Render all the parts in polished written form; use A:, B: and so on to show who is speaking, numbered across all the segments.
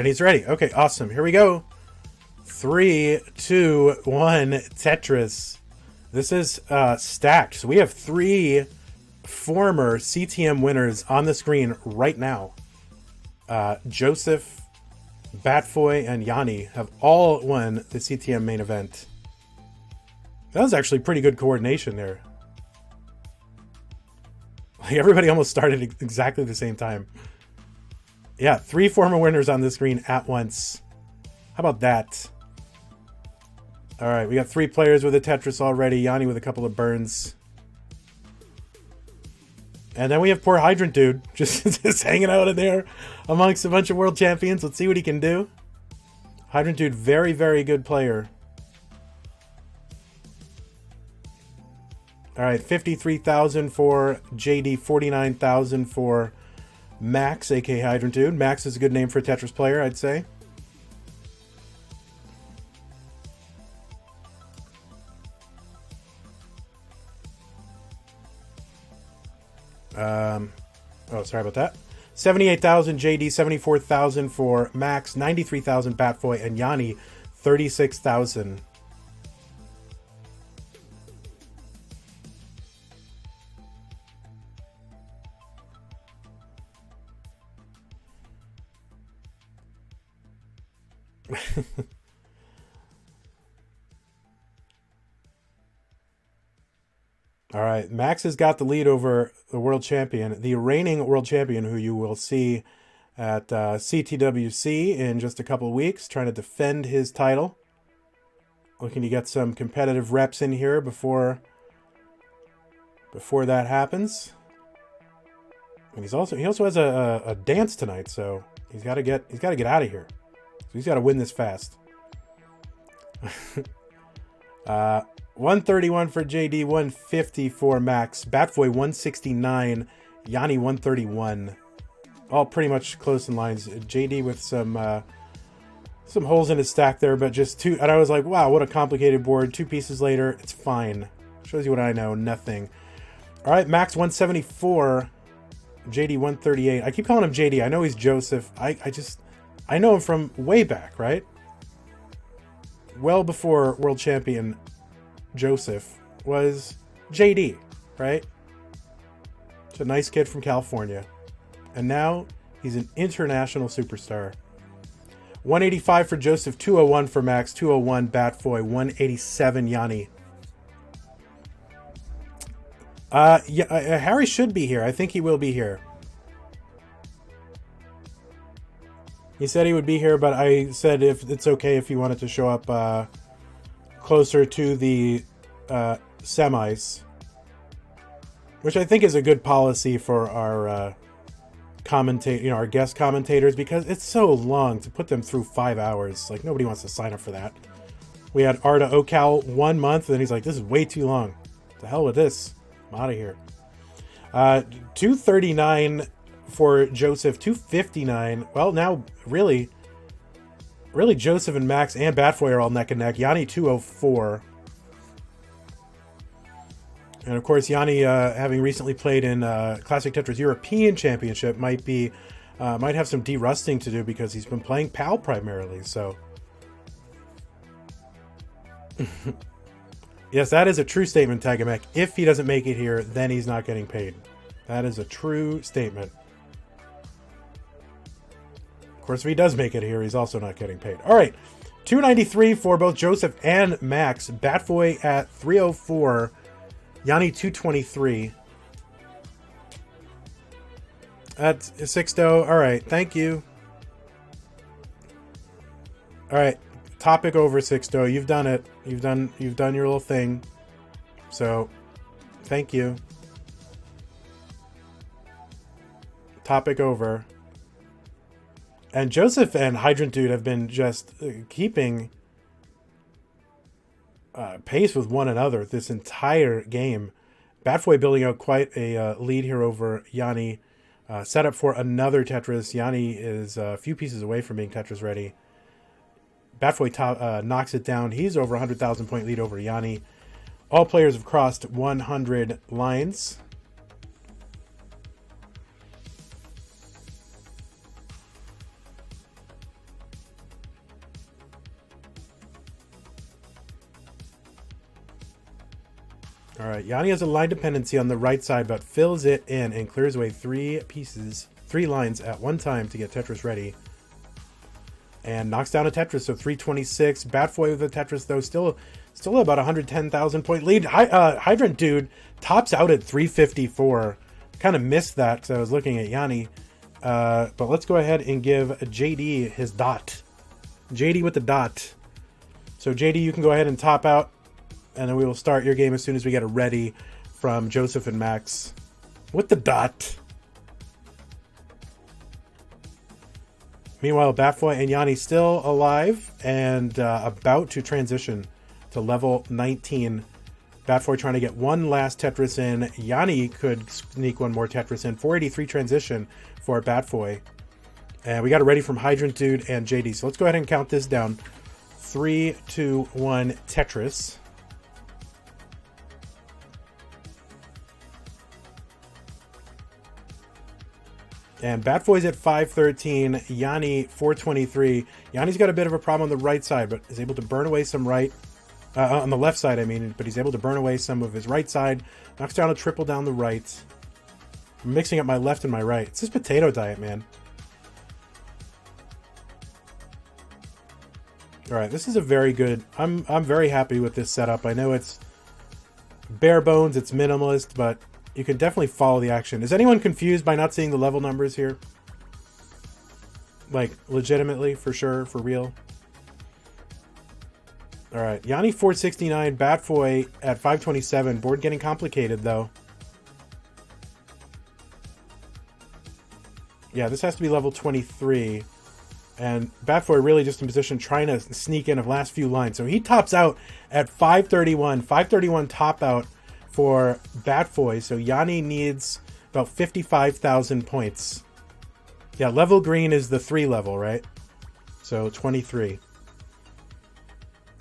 A: And he's ready. Okay, awesome. Here we go. 3, 2, 1, Tetris. This is stacked. So we have 3 former CTM winners on the screen right now. Joseph, Batfoy, and Yanni have all won the CTM main event. That was actually pretty good coordination there. Like everybody almost started exactly the same time. Yeah, 3 former winners on the screen at once. How about that? All right, we got 3 players with a Tetris already. Yanni with a couple of burns. And then we have poor Hydrant Dude just hanging out in there amongst a bunch of world champions. Let's see what he can do. Hydrant Dude, very, very good player. All right, 53,000 for JD, 49,000 for Max, aka Hydrant Dude. Max is a good name for a Tetris player, I'd say. Oh, sorry about that. 78,000 JD, 74,000 for Max, 93,000 Batfoy, and Yanni, 36,000. All right, Max has got the lead over the world champion, the reigning world champion, who you will see at CTWC in just a couple of weeks, trying to defend his title. Looking to get some competitive reps in here before that happens. And he also has a dance tonight, so he's got to get out of here. So he's got to win this fast. 131 for JD, 150 for Max. Batfoy 169, Yanni 131. All pretty much close in lines. JD with some holes in his stack there, but just 2. And I was like, wow, what a complicated board. 2 pieces later, it's fine. Shows you what I know, nothing. All right, Max 174, JD 138. I keep calling him JD. I know he's Joseph. I know him from way back, right? Well before world champion Joseph was JD, right? It's a nice kid from California. And now he's an international superstar. 185 for Joseph, 201 for Max, 201 Batfoy, 187 Yanni. Harry should be here. I think he will be here. He said he would be here, but I said if it's okay if he wanted to show up closer to the semis, which I think is a good policy for our our guest commentators, because it's so long to put them through 5 hours. Like, nobody wants to sign up for that. We had Arda Ocal 1 month, and then he's like, this is way too long. The hell with this. I'm out of here. 239 for Joseph, 259. Well, now really Joseph and Max and Batfoy are all neck and neck. Yanni 204. And of course, Yanni, having recently played in Classic Tetris European Championship, might have some de-rusting to do because he's been playing PAL primarily. So, yes, that is a true statement, Tagamek. If he doesn't make it here, then he's not getting paid. That is a true statement. Of course, if he does make it here, he's also not getting paid. All right, 293 for both Joseph and Max. Batfoy at 304. Yanni 223. That's Sixto. All right, thank you. All right, topic over, Sixto. You've done it. You've done your little thing. So, thank you. Topic over. And Joseph and Hydrant Dude have been just keeping pace with one another this entire game. Batfoy building out quite a lead here over Yanni. Set up for another Tetris. Yanni is a few pieces away from being Tetris ready. Batfoy knocks it down. He's over 100,000 point lead over Yanni. All players have crossed 100 lines. All right, Yanni has a line dependency on the right side, but fills it in and clears away 3 lines at one time to get Tetris ready. And knocks down a Tetris, so 326. Batfoy with a Tetris, though, still about 110,000 point lead. Hydrant Dude tops out at 354. Kind of missed that, so I was looking at Yanni. But let's go ahead and give JD his dot. JD with the dot. So JD, you can go ahead and top out, and then we will start your game as soon as we get it ready from Joseph and Max with the dot. Meanwhile, Batfoy and Yanni still alive and about to transition to level 19. Batfoy trying to get one last Tetris in. Yanni could sneak one more Tetris in. 483 transition for Batfoy. And we got it ready from Hydrant Dude and JD. So let's go ahead and count this down. 3, 2, 1, Tetris. And Batfoy's at 513, Yanni 423. Yanni's got a bit of a problem on the right side, but is able to burn away some right. On the left side, I mean, but he's able to burn away some of his right side. Knocks down a triple down the right. I'm mixing up my left and my right. It's this potato diet, man. All right, this is a very good... I'm very happy with this setup. I know it's bare bones, it's minimalist, but you can definitely follow the action. Is anyone confused by not seeing the level numbers here? Like, legitimately, for sure, for real? All right, Yanni 469, Batfoy at 527. Board getting complicated, though. Yeah, this has to be level 23. And Batfoy really just in position trying to sneak in the last few lines. So he tops out at 531. 531 top out for Batfoy. So Yanni needs about 55,000 points. Yeah, level green is the 3 level, right? So 23.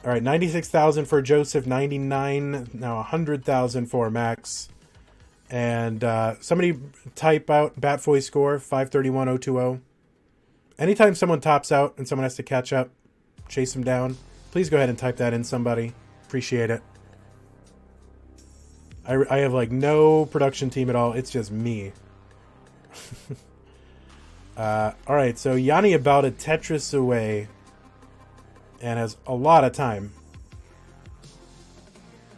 A: All right, 96,000 for Joseph, 99, now 100,000 for Max. And somebody type out Batfoy's score, 531,020. Anytime someone tops out and someone has to catch up, chase them down, please go ahead and type that in, somebody. Appreciate it. I have like no production team at all. It's just me. All right, so Yanni about a Tetris away and has a lot of time.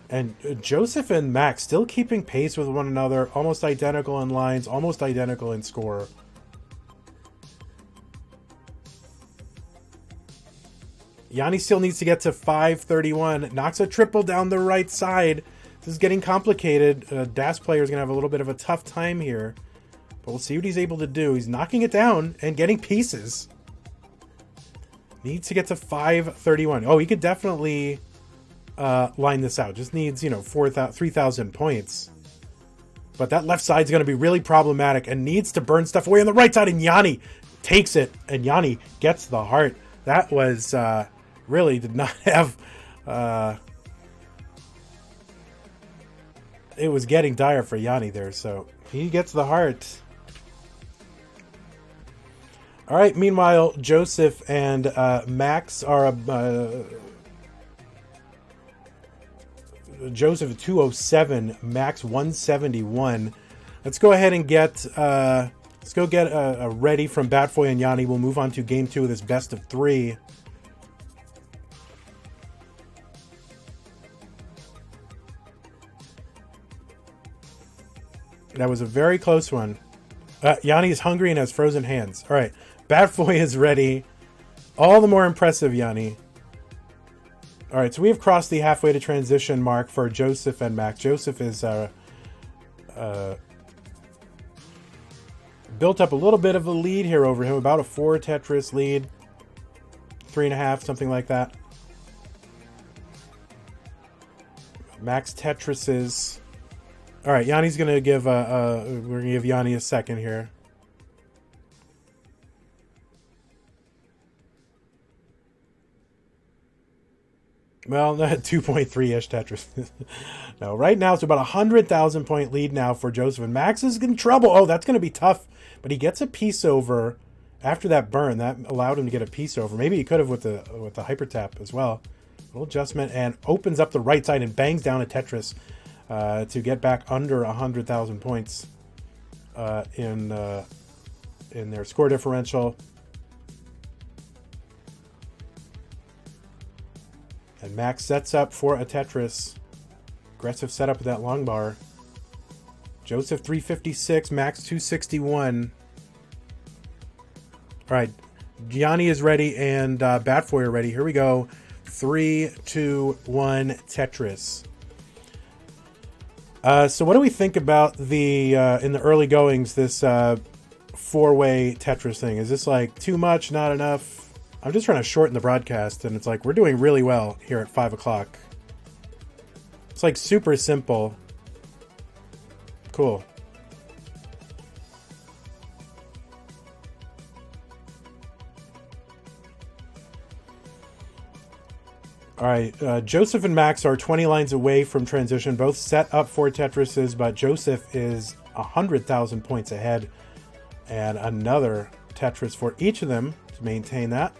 A: And Joseph and Max still keeping pace with one another, almost identical in lines, almost identical in score. Yanni still needs to get to 531. Knocks a triple down the right side. This is getting complicated. Das player is going to have a little bit of a tough time here. But we'll see what he's able to do. He's knocking it down and getting pieces. Needs to get to 531. Oh, he could definitely line this out. Just needs, 3,000 points. But that left side is going to be really problematic and needs to burn stuff away on the right side. And Yanni takes it. And Yanni gets the heart. That was... really did not have it was getting dire for Yanni there, so he gets the heart. All right, meanwhile Joseph and Max are Joseph 207, Max 171. Let's go ahead and get a ready from Batfoy and Yanni. We'll move on to game 2 of this best of 3. That was a very close one. Yanni is hungry and has frozen hands. All right. Batfoy is ready. All the more impressive, Yanni. All right. So we have crossed the halfway to transition mark for Joseph and Max. Joseph is built up a little bit of a lead here over him. About a 4 Tetris lead. 3.5, something like that. Max Tetrises. All right, Yanni's gonna give we're gonna give Yanni a second here. Well, 2.3-ish Tetris. No, right now it's about 100,000 point lead now for Joseph, and Max is in trouble. Oh, that's gonna be tough, but he gets a piece over after that burn. That allowed him to get a piece over. Maybe he could have with the hyper tap as well. A little adjustment and opens up the right side and bangs down a Tetris. to get back under 100,000 points in their score differential. And Max sets up for a Tetris. Aggressive setup with that long bar. Joseph 356, Max 261. All right, Yanni is ready and Batfoy are ready. Here we go. 3, 2, 1, Tetris. So what do we think about the in the early goings, this four-way Tetris thing? Is this like too much, not enough? I'm just trying to shorten the broadcast, and it's like we're doing really well here at 5 o'clock. It's like super simple. Cool. All right, Joseph and Max are 20 lines away from transition, both set up for Tetrises, but Joseph is 100,000 points ahead, and another Tetris for each of them to maintain that.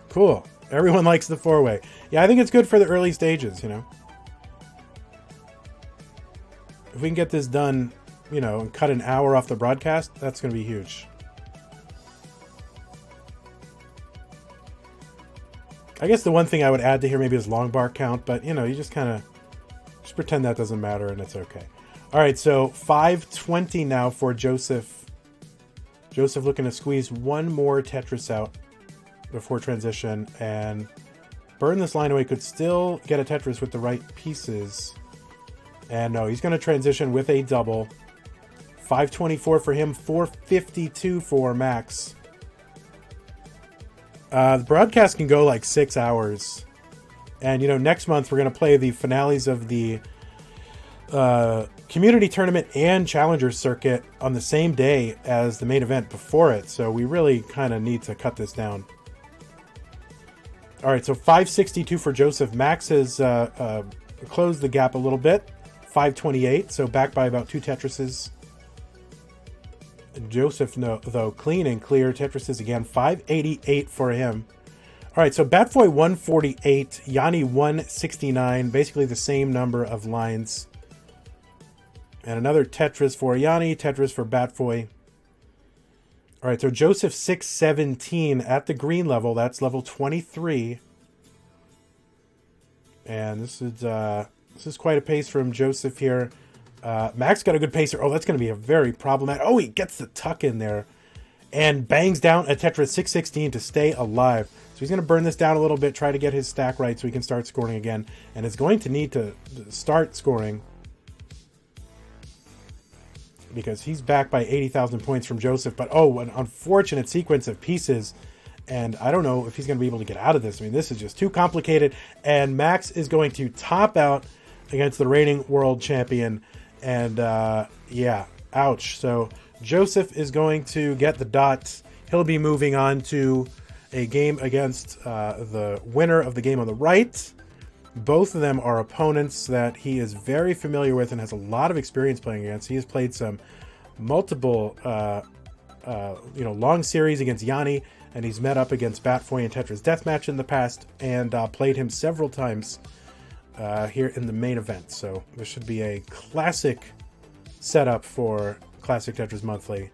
A: Cool. Everyone likes the four-way. Yeah, I think it's good for the early stages, you know. If we can get this done, you know, and cut an hour off the broadcast, that's going to be huge. I guess the one thing I would add to here maybe is long bar count, but, you know, you just kind of just pretend that doesn't matter and it's okay. All right, so 520 now for Joseph. Joseph looking to squeeze one more Tetris out before transition and burn this line away. Could still get a Tetris with the right pieces. And no, he's going to transition with a double. 524 for him, 452 for Max. The broadcast can go like 6 hours. And, you know, next month we're going to play the finales of the community tournament and challenger circuit on the same day as the main event before it. So we really kind of need to cut this down. All right, so 562 for Joseph. Max has closed the gap a little bit. 528, so back by about 2 Tetrises. Joseph, no, though, clean and clear. Tetrises again, 588 for him. All right, so Batfoy 148, Yanni 169, basically the same number of lines. And another Tetris for Yanni, Tetris for Batfoy. All right, so Joseph 617 at the green level. That's level 23. And this is quite a pace from Joseph here. Max got a good pacer. Oh, that's going to be a very problematic. Oh, he gets the tuck in there and bangs down a Tetris 616 to stay alive. So he's going to burn this down a little bit, try to get his stack right so he can start scoring again. And is going to need to start scoring because he's back by 80,000 points from Joseph. But oh, an unfortunate sequence of pieces. And I don't know if he's going to be able to get out of this. I mean, this is just too complicated. And Max is going to top out against the reigning world champion. And yeah, ouch. So Joseph is going to get the dot. He'll be moving on to a game against the winner of the game on the right. Both of them are opponents that he is very familiar with and has a lot of experience playing against. He has played some multiple, long series against Yanni, and he's met up against Batfoy and Tetris Deathmatch in the past, and played him several times here in the main event. So this should be a classic setup for Classic Tetris Monthly.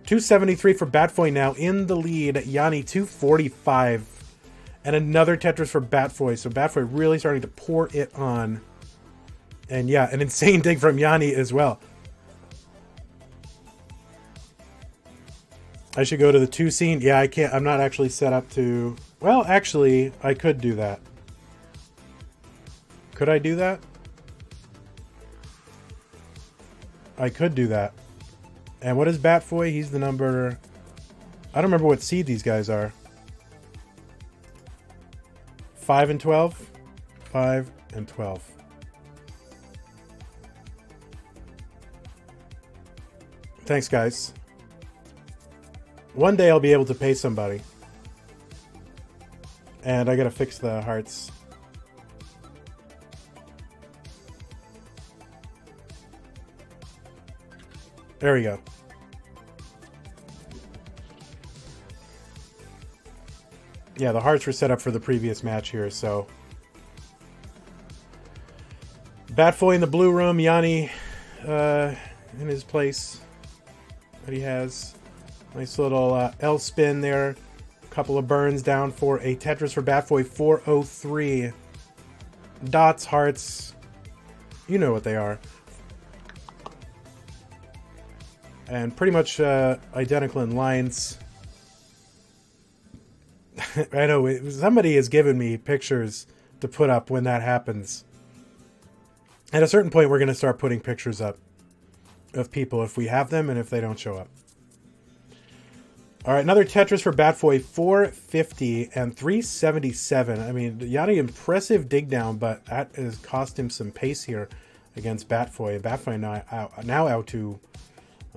A: 273 for Batfoy now in the lead. Yanni 245. And another Tetris for Batfoy. So Batfoy really starting to pour it on. And yeah, an insane dig from Yanni as well. I should go to the 2 scene. Yeah, I can't. I'm not actually set up to... Well, actually, I could do that. Could I do that? I could do that. And what is Batfoy? He's the number... I don't remember what seed these guys are. 5 and 12? 5 and 12. Thanks, guys. One day I'll be able to pay somebody. And I gotta fix the hearts. There we go. Yeah, the hearts were set up for the previous match here, so... Batfoy in the blue room. Yanni in his place that he has. Nice little L spin there. A couple of burns down for a Tetris for Batfoy. 403. Dots, hearts. You know what they are. And pretty much identical in lines. I know, somebody has given me pictures to put up when that happens. At a certain point, we're going to start putting pictures up of people if we have them and if they don't show up. All right, another Tetris for Batfoy, 450 and 377. I mean, Yanni, impressive dig down, but that has cost him some pace here against Batfoy. Batfoy now out to,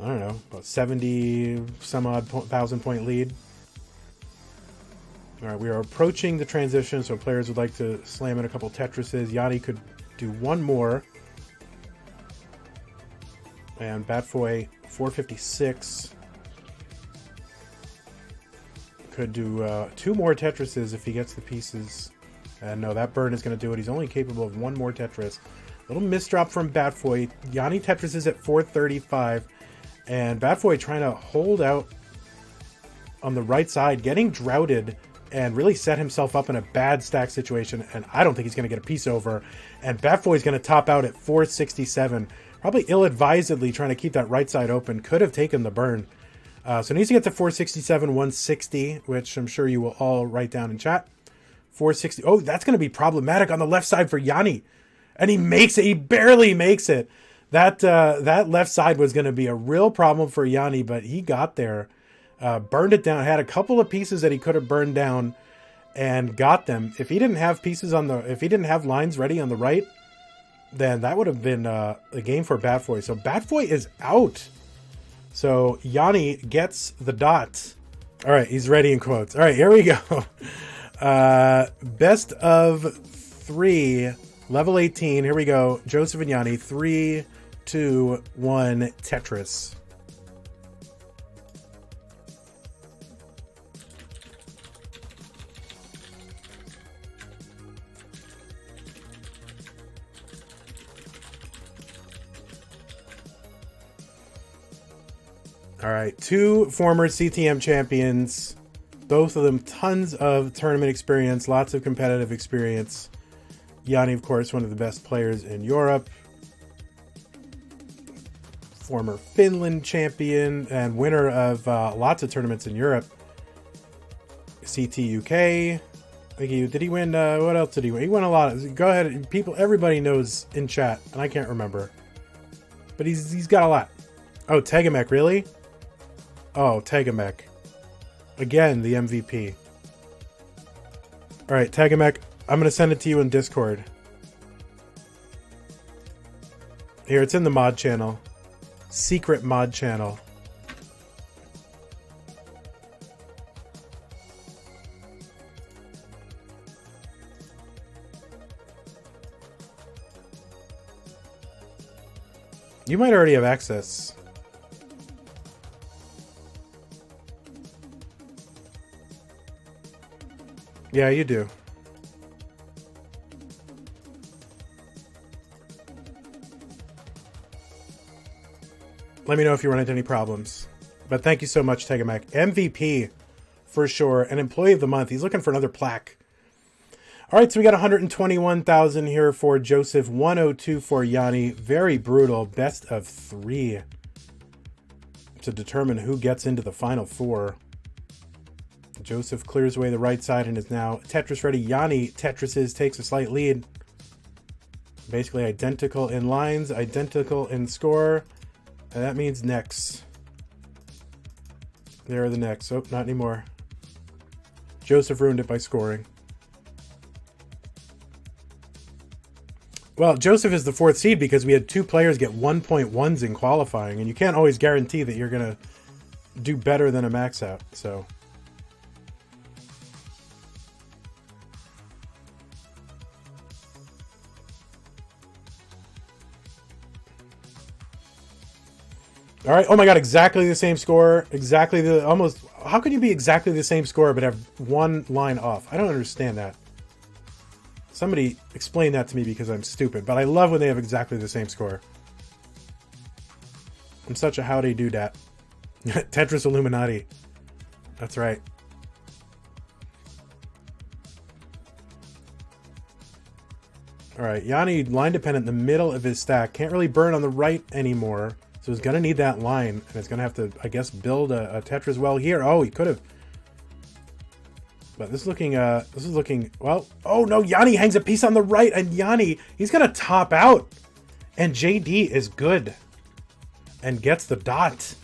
A: I don't know, about 70 some odd thousand point lead. All right, we are approaching the transition, so players would like to slam in a couple Tetrises. Yanni could do one more. And Batfoy, 456. Could do two more Tetrises if he gets the pieces. And no, that burn is going to do it. He's only capable of one more Tetris. Little misdrop from Batfoy. Yanni Tetris is at 435. And Batfoy trying to hold out on the right side, getting droughted, and really set himself up in a bad stack situation. And I don't think he's going to get a piece over. And Batfoy is going to top out at 467. Probably ill-advisedly trying to keep that right side open. Could have taken the burn. So needs to get to 467, 160, which I'm sure you will all write down in chat. 460. Oh, that's going to be problematic on the left side for Yanni. And he makes it. He barely makes it. That left side was going to be a real problem for Yanni, but he got there. Burned it down. Had a couple of pieces that he could have burned down and got them. If he didn't have pieces on the, if he didn't have lines ready on the right, then that would have been a game for Batfoy. So Batfoy is out. So Yanni gets the dot. All right, he's ready in quotes. All right, here we go. Best of 3, level 18. Here we go. Joseph and Yanni. 3, 2, 1. Tetris. All right, 2 former CTM champions, both of them tons of tournament experience, lots of competitive experience. Yanni, of course, one of the best players in Europe. Former Finland champion and winner of lots of tournaments in Europe. CT UK. Did he win? What else did he win? He won a lot. Go ahead, people. Everybody knows in chat, and I can't remember. But he's got a lot. Oh, Tegamek, really? Oh, Tegamek. Again, the MVP. All right, Tegamek, I'm going to send it to you in Discord. Here, it's in the mod channel. Secret mod channel. You might already have access. Yeah, you do. Let me know if you run into any problems. But thank you so much, Tegamek. MVP for sure. An employee of the month. He's looking for another plaque. All right, so we got 121,000 here for Joseph. 102 for Yanni. Very brutal. Best of 3 to determine who gets into the final 4. Joseph clears away the right side and is now Tetris ready. Yanni Tetrises takes a slight lead. Basically identical in lines, identical in score. And that means necks. There are the necks. Oh, not anymore. Joseph ruined it by scoring. Well, Joseph is the 4th seed because we had 2 players get 1.1s in qualifying. And you can't always guarantee that you're going to do better than a max out. So... All right. Oh my God. Exactly the same score. Exactly the almost. How can you be exactly the same score but have one line off? I don't understand that. Somebody explain that to me because I'm stupid. But I love when they have exactly the same score. I'm such a howdy do dat. Tetris Illuminati. That's right. Alright, Yanni line dependent in the middle of his stack. Can't really burn on the right anymore. So he's going to need that line. And it's going to have to, I guess, build a Tetris well here. Oh, he could have. But this is looking, well, oh no, Yanni hangs a piece on the right. And Yanni, he's going to top out. And JD is good. And gets the dot.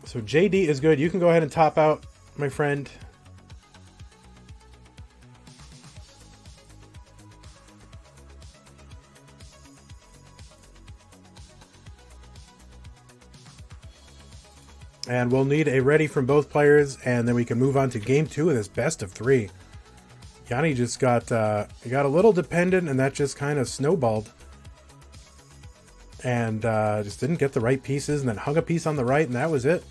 A: So JD is good. You can go ahead and top out, my friend. And we'll need a ready from both players, and then we can move on to game 2 of this best of 3. Yanni just got he got a little dependent, and that just kind of snowballed. And just didn't get the right pieces, and then hung a piece on the right, and that was it.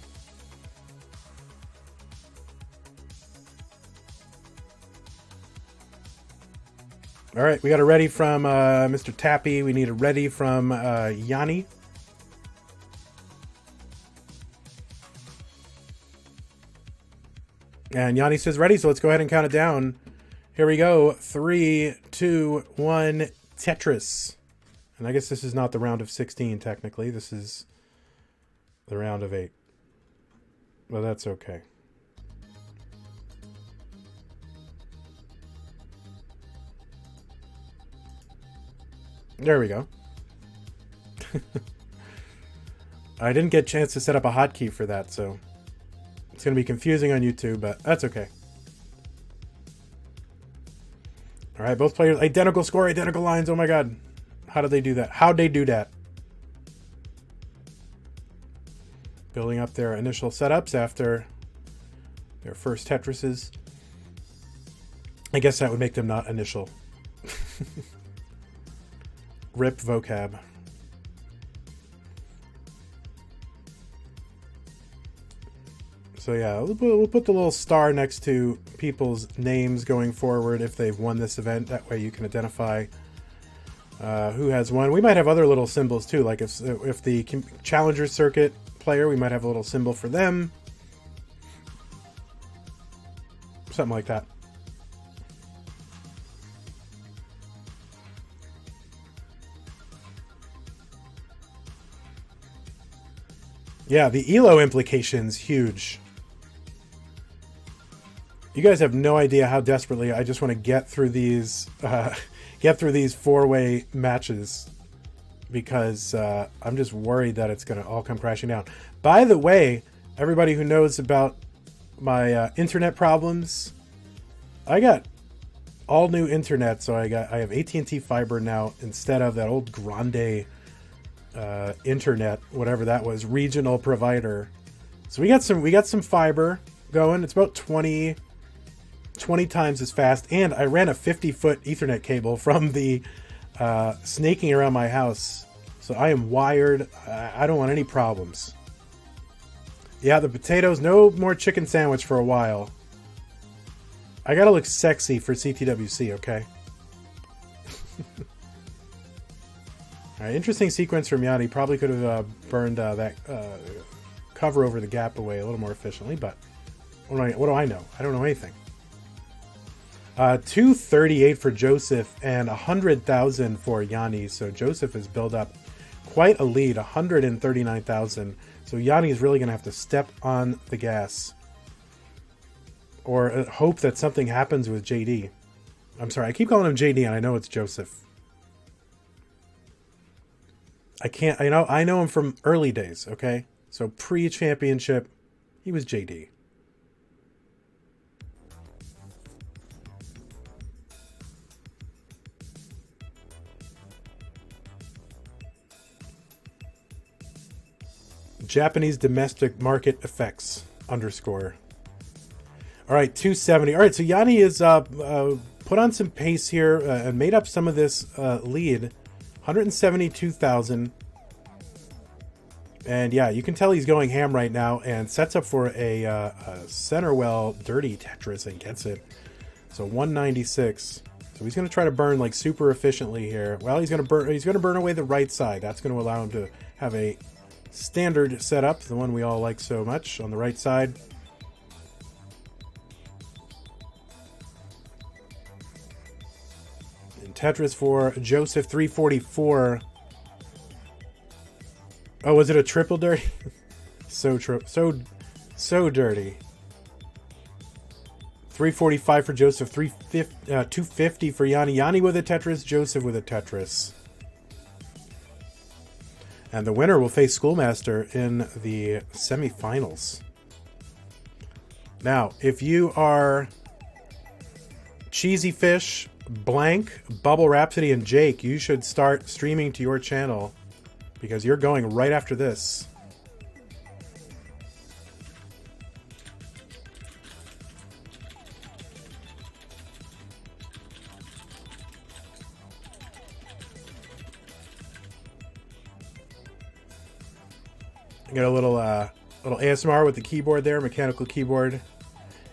A: All right, we got a ready from Mr. Tappy. We need a ready from Yanni. And Yanni says ready, so let's go ahead and count it down. Here we go. 3, 2, 1, Tetris. And I guess this is not the round of 16, technically. This is the round of 8. Well, that's okay. There we go. I didn't get a chance to set up a hotkey for that, so it's going to be confusing on YouTube, but that's okay. All right, both players, identical score, identical lines. Oh my God. How did they do that? How'd they do that? Building up their initial setups after their first Tetrises. I guess that would make them not initial. Rip vocab. So yeah, we'll put the little star next to people's names going forward if they've won this event. That way you can identify who has won. We might have other little symbols too, like if the Challenger Circuit player, we might have a little symbol for them. Something like that. Yeah, the ELO implication's huge. You guys have no idea how desperately I just want to get through these four-way matches because I'm just worried that it's going to all come crashing down. By the way, everybody who knows about my internet problems, I got all new internet, so I have AT&T fiber now instead of that old Grande internet, whatever that was, regional provider. So we got some fiber going. It's about 20 times as fast, and I ran a 50-foot Ethernet cable from the snaking around my house, so I am wired. I don't want any problems. Yeah, the potatoes, no more chicken sandwich for a while. I gotta look sexy for CTWC, okay? Alright, interesting sequence from Yanni. Probably could have burned that cover over the gap away a little more efficiently, but what do I know? I don't know anything. 238 for Joseph and 100,000 for Yanni. So Joseph has built up quite a lead, 139,000. So Yanni is really going to have to step on the gas or hope that something happens with JD. I'm sorry, I keep calling him JD and I know it's Joseph. I know him from early days, okay? So pre-championship, he was JD. Japanese domestic market effects _. All right, 270. All right, so Yanni is put on some pace here and made up some of this lead. 172,000. And yeah, you can tell he's going ham right now and sets up for a center well dirty Tetris and gets it. So 196. So he's going to try to burn like super efficiently here. Well, he's going to burn away the right side. That's going to allow him to have a standard setup, the one we all like so much on the right side. And Tetris for Joseph 344. Oh, was it a triple dirty? so dirty. 345 for Joseph, 250 for Yanni. Yanni with a Tetris, Joseph with a Tetris. And the winner will face Schoolmaster in the semifinals. Now, if you are Cheesy Fish, Blank, Bubble Rhapsody, and Jake, you should start streaming to your channel because you're going right after this. Get a little ASMR with the keyboard there, mechanical keyboard.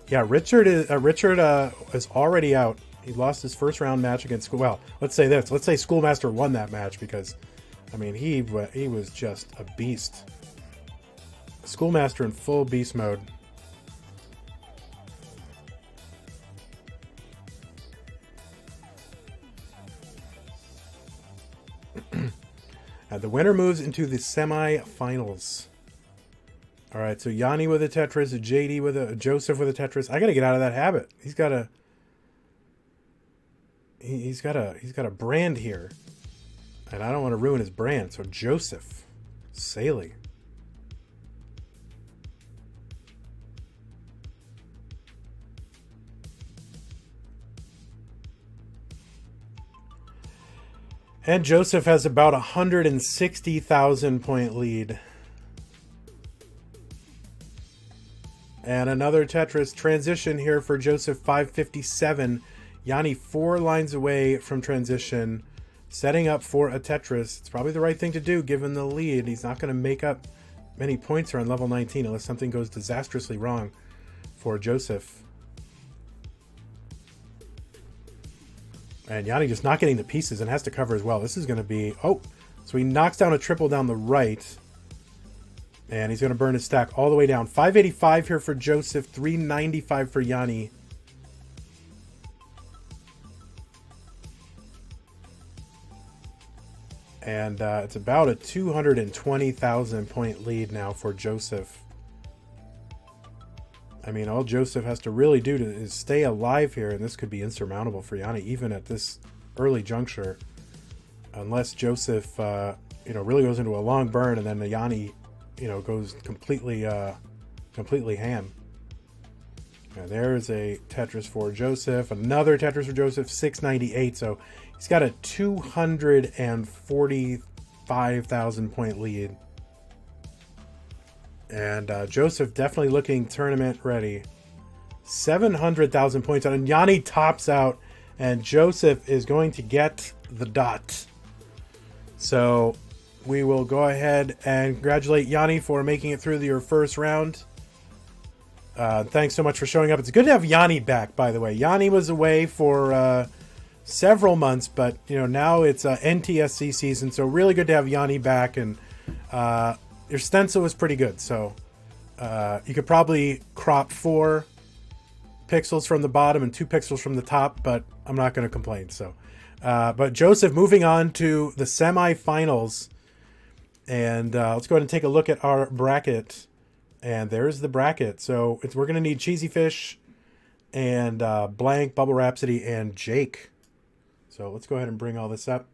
A: Yeah, Richard is already out. He lost his first round match against well, let's say this. Let's say Schoolmaster won that match because, I mean, he was just a beast. Schoolmaster in full beast mode. The winner moves into the semi-finals. All right, so Yanni with a Tetris, JD with a Joseph with a Tetris. I got to get out of that habit. He's got a brand here, and I don't want to ruin his brand. So Joseph, Saley. And Joseph has about 160,000 point lead. And another Tetris transition here for Joseph, 557. Yanni 4 lines away from transition, setting up for a Tetris. It's probably the right thing to do given the lead. He's not going to make up many points here on level 19 unless something goes disastrously wrong for Joseph. And Yanni just not getting the pieces and has to cover as well. This is going to be... Oh, so he knocks down a triple down the right. And he's going to burn his stack all the way down. 585 here for Joseph. 395 for Yanni. And it's about a 220,000 point lead now for Joseph. I mean, all Joseph has to really do is stay alive here, and this could be insurmountable for Yanni, even at this early juncture. Unless Joseph, really goes into a long burn, and then the Yanni, goes completely ham. Now there's a Tetris for Joseph, another Tetris for Joseph, 698. So he's got a 245,000 point lead. And Joseph definitely looking tournament ready. 700,000 points on, and Yanni tops out, and Joseph is going to get the dot. So we will go ahead and congratulate Yanni for making it through your first round. Thanks so much for showing up. It's good to have Yanni back, by the way. Yanni was away for several months, but now it's NTSC season, so really good to have Yanni back. And your stencil was pretty good, so you could probably crop 4 pixels from the bottom and 2 pixels from the top, but I'm not going to complain. So, but Joseph moving on to the semifinals, and let's go ahead and take a look at our bracket. And there's the bracket. So we're going to need Cheesy Fish and Blank, Bubble Rhapsody, and Jake. So let's go ahead and bring all this up.